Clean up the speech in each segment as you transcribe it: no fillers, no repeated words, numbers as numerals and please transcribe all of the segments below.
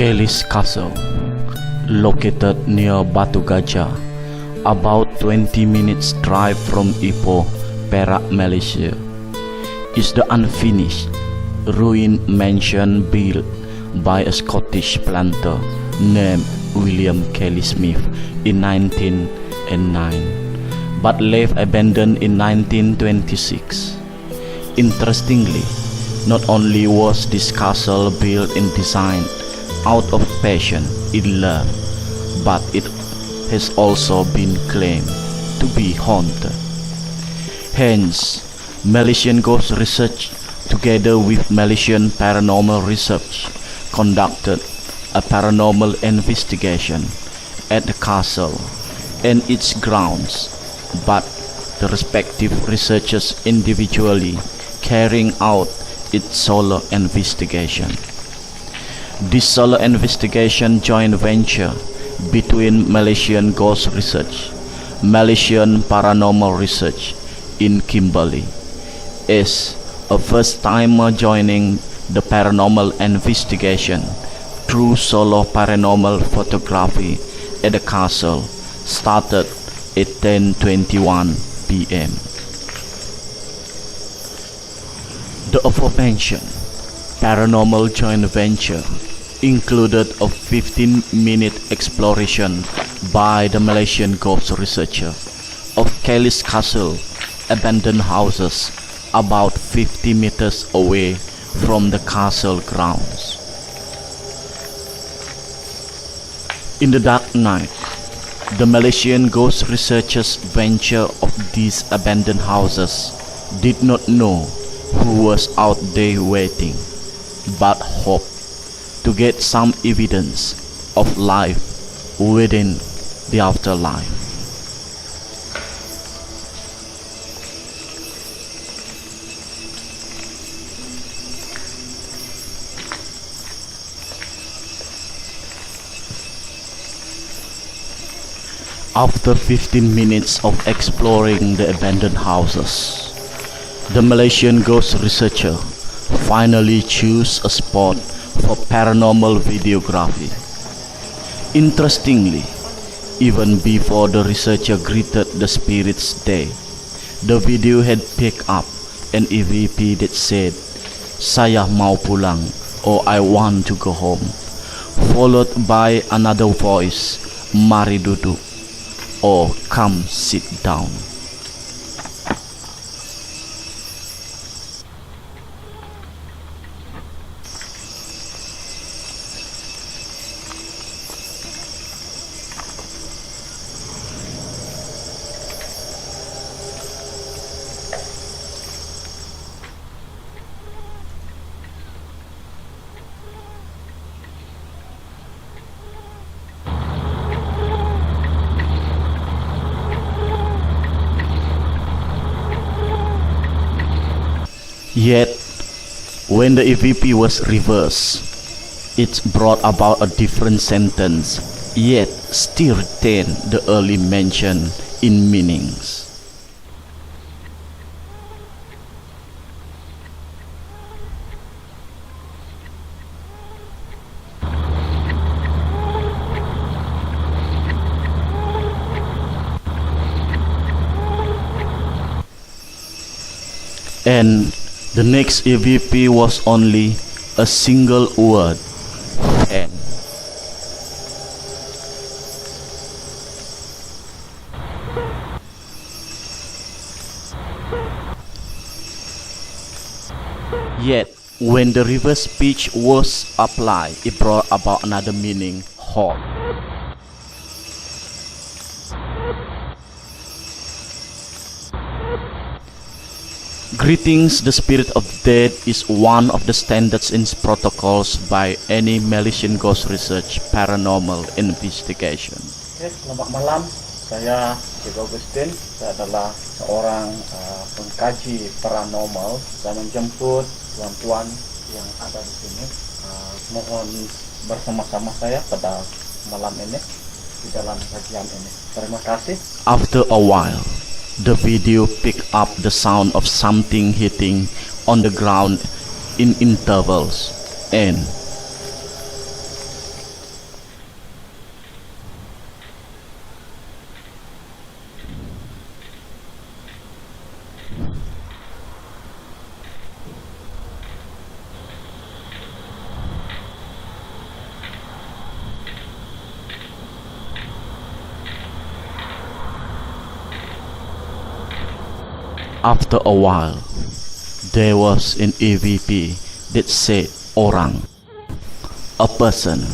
Kellie's Castle, located near Batu Gajah, about 20 minutes drive from Ipoh, Perak, Malaysia, is the unfinished, ruined mansion built by a Scottish planter named William Kellie Smith in 1909, but left abandoned in 1926. Interestingly, not only was this castle built and designed out of passion in love, but it has also been claimed to be haunted. Hence, Malaysian Ghost Research, together with Malaysian Paranormal Research, conducted a paranormal investigation at the castle and its grounds, but the respective researchers individually carrying out its solo investigation. This solo investigation joint venture between Malaysian Ghost Research, Malaysian Paranormal Research in Kimberley, is a first-timer joining the paranormal investigation through solo paranormal photography at the castle started at 10:21 p.m. The aforementioned paranormal joint venture included a 15-minute exploration by the Malaysian Ghost Researcher of Kellie's Castle abandoned houses about 50 meters away from the castle grounds. In the dark night, the Malaysian Ghost Researchers' venture of these abandoned houses did not know who was out there waiting, but hoped to get some evidence of life within the afterlife. After 15 minutes of exploring the abandoned houses, the Malaysian Ghost Researcher finally chose a spot for paranormal videography. Interestingly, even before the researcher greeted the spirits there, the video had picked up an EVP that said, "Saya mau pulang," or "I want to go home," followed by another voice, "Mari duduk," or "Come sit down." Yet, when the EVP was reversed, it brought about a different sentence, yet still retained the early mention in meanings. And the next EVP was only a single word, "Fan." Yet, when the reverse pitch was applied, it brought about another meaning, "Hot." Greetings, the spirit of death is one of the standards in protocols by any Malaysian Ghost Research paranormal investigation. Selamat malam, saya Augustine. Saya adalah seorang pengkaji paranormal. Saya menjemput tuan-tuan yang ada di sini. Mohon bersama-sama saya pada malam ini di dalam kajian ini. Terima kasih. After a while, the video picked up the sound of something hitting on the ground in intervals, and After a while, there was an EVP that said orang, a person.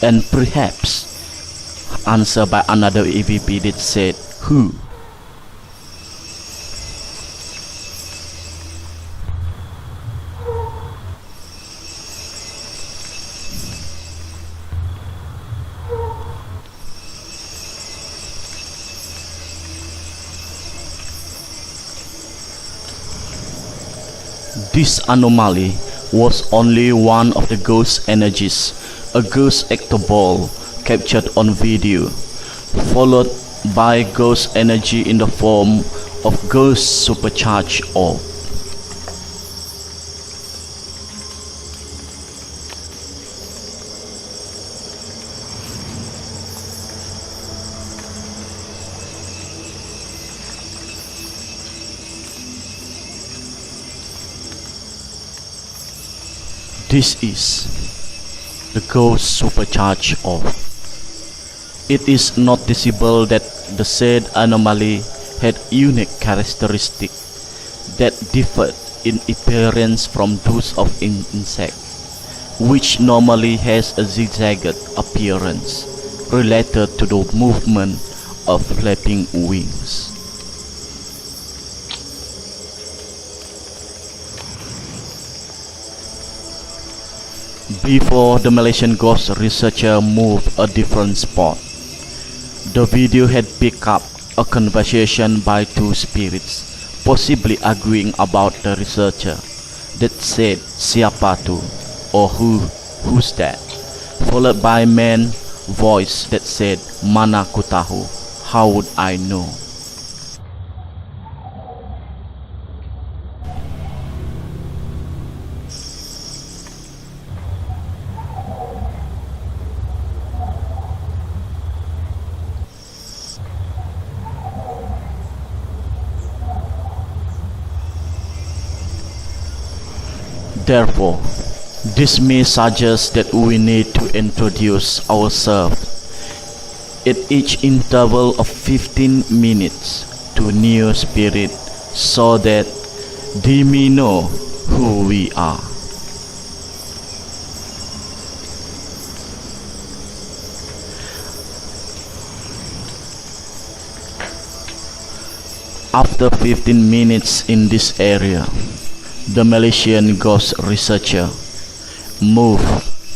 And perhaps answered by another EVP that said who. This anomaly was only one of the ghost energies, a ghost actor ball captured on video, followed by ghost energy in the form of ghost supercharged orb. This is the ghost supercharged orb. It is noticeable that the said anomaly had unique characteristics that differed in appearance from those of an insect, which normally has a zigzagged appearance related to the movement of flapping wings. Before the Malaysian Ghost Researcher moved a different spot, the video had picked up a conversation by two spirits, possibly arguing about the researcher, that said siapa tu, or who's that, followed by a man voice that said mana ku tahu, how would I know. Therefore, this may suggest that we need to introduce ourselves at each interval of 15 minutes to new spirit so that they may know who we are. After 15 minutes in this area, the Malaysian Ghost Researcher moved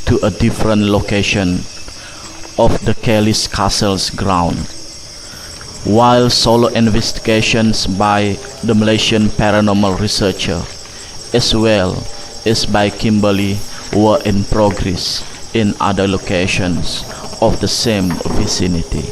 to a different location of the Kellie's castle's ground, while solo investigations by the Malaysian paranormal researcher as well as by Kimberly were in progress in other locations of the same vicinity.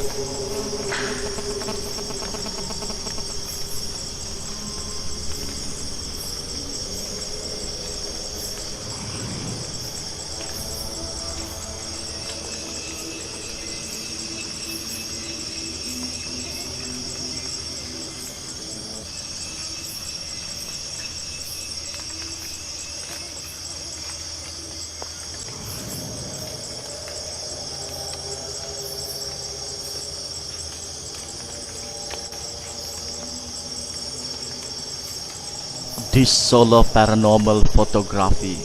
This solo paranormal photography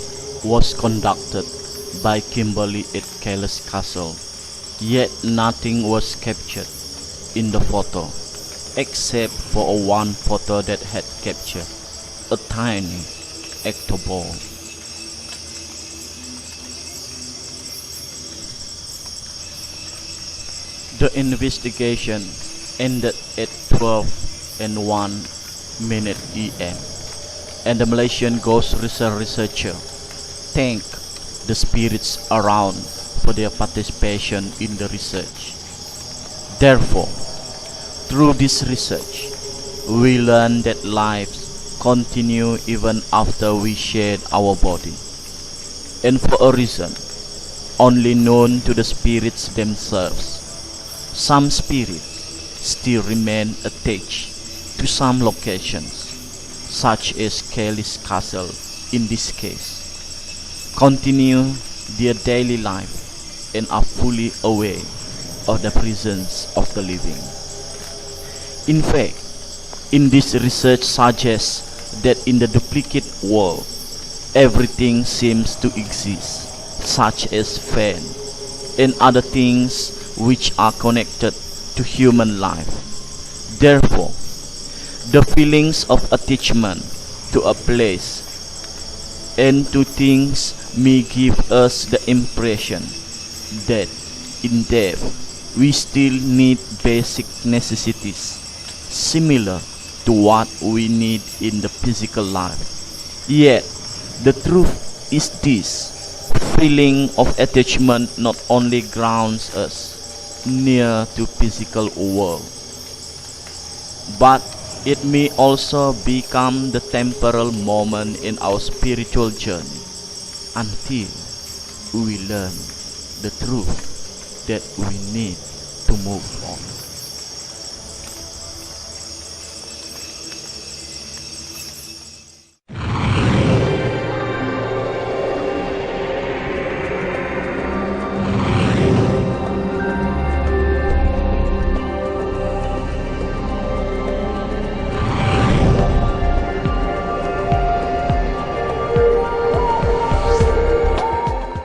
was conducted by Kimberly at Kellie's castle, yet nothing was captured in the photo except for one photo that had captured a tiny actor ball. The investigation ended at 12:01 AM, and the Malaysian Ghost Researcher thanked the spirits around for their participation in the research. Therefore, through this research, we learned that lives continue even after we shed our body, and for a reason only known to the spirits themselves. Some spirits still remain attached to some locations, such as Kellie's castle in this case, continue their daily life and are fully aware of the presence of the living. In fact, in this research suggests that in the duplicate world, everything seems to exist, such as fan and other things which are connected to human life. Therefore, the feelings of attachment to a place and to things may give us the impression that in depth we still need basic necessities similar to what we need in the physical life. Yet, the truth is this: feeling of attachment not only grounds us near to physical world, but it may also become the temporal moment in our spiritual journey until we learn the truth that we need to move on.